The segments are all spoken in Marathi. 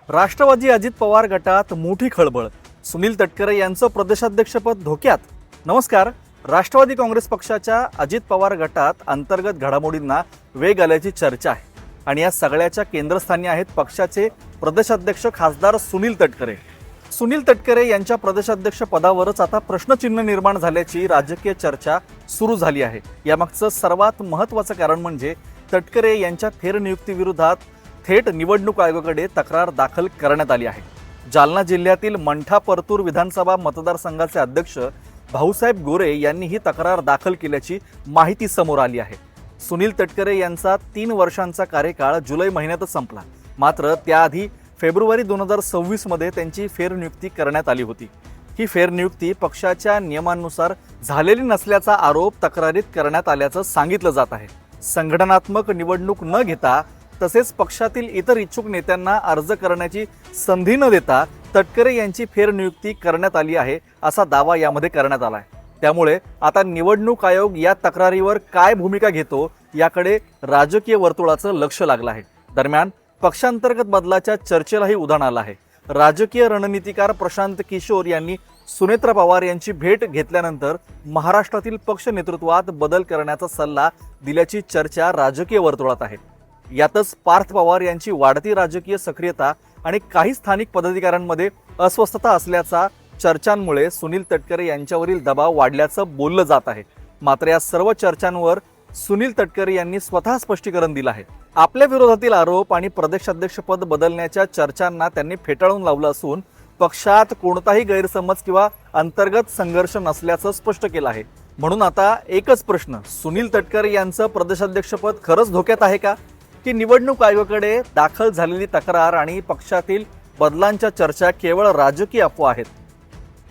राष्ट्रवादी अजित पवार गटात मोठी खळबळ. सुनील तटकरे यांचं प्रदेशाध्यक्षपद धोक्यात. नमस्कार. राष्ट्रवादी काँग्रेस पक्षाच्या अजित पवार गटात अंतर्गत घडामोडींना वेग आल्याची चर्चा आहे आणि या सगळ्याच्या केंद्रस्थानी आहेत पक्षाचे प्रदेशाध्यक्ष खासदार सुनील तटकरे. सुनील तटकरे यांच्या प्रदेशाध्यक्ष पदावरच आता प्रश्नचिन्ह निर्माण झाल्याची राजकीय चर्चा सुरू झाली आहे. यामागचं सर्वात महत्त्वाचं कारण म्हणजे तटकरे यांच्या फेरनियुक्तीविरोधात थेट निवडणूक आयोगाकडे तक्रार दाखल करण्यात आली आहे. जालना जिल्ह्यातील मंठा परतूर विधानसभा मतदारसंघाचे अध्यक्ष भाऊसाहेब गोरे यांनी ही तक्रार दाखल केल्याची माहिती समोर आली आहे. सुनील तटकरे यांचा 3 वर्षांचा कार्यकाळ जुलै महिन्यातच संपला. मात्र त्याआधी फेब्रुवारी 2026 मध्ये त्यांची फेरनियुक्ती करण्यात आली होती. ही फेरनियुक्ती पक्षाच्या नियमांनुसार झालेली नसल्याचा आरोप तक्रारीत करण्यात आल्याचं सांगितलं जात आहे. संघटनात्मक निवडणूक न घेता तसेच पक्षातील इतर इच्छुक नेत्यांना अर्ज करण्याची संधी न देता तटकरे यांची फेरनियुक्ती करण्यात आली आहे असा दावा यामध्ये करण्यात आला आहे. त्यामुळे आता निवडणूक आयोग या तक्रारीवर काय भूमिका घेतो याकडे राजकीय वर्तुळाचं लक्ष लागलं आहे. दरम्यान पक्षांतर्गत बदलाच्या चर्चेलाही उधाण आलं आहे. राजकीय रणनीतिकार प्रशांत किशोर यांनी सुनेत्रा पवार यांची भेट घेतल्यानंतर महाराष्ट्रातील पक्ष नेतृत्वात बदल करण्याचा सल्ला दिल्याची चर्चा राजकीय वर्तुळात आहे. यातच पार्थ पवार यांची वाढती राजकीय सक्रियता आणि काही स्थानिक पदाधिकाऱ्यांमध्ये अस्वस्थता असल्याचा चर्चांमुळे सुनील तटकरे यांच्यावरील दबाव वाढल्याचं बोललं जात आहे. मात्र या सर्व चर्चांवर सुनील तटकरे यांनी स्वतः स्पष्टीकरण दिलं आहे. आपल्या विरोधातील आरोप आणि प्रदेशाध्यक्षपद बदलण्याच्या चर्चांना त्यांनी फेटाळून लावलं असून पक्षात कोणताही गैरसमज किंवा अंतर्गत संघर्ष नसल्याचं स्पष्ट केलं आहे. म्हणून आता एकच प्रश्न, सुनील तटकरे यांचं प्रदेशाध्यक्षपद खरंच धोक्यात आहे का, की निवडणूक आयोगाकडे दाखल झालेली तक्रार आणि पक्षातील बदलांच्या चर्चा केवळ राजकीय अफवा आहेत?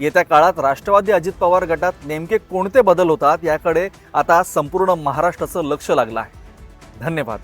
येत्या काळात राष्ट्रवादी अजित पवार गटात नेमके कोणते बदल होतात याकडे आता संपूर्ण महाराष्ट्राचं लक्ष लागलं आहे. धन्यवाद.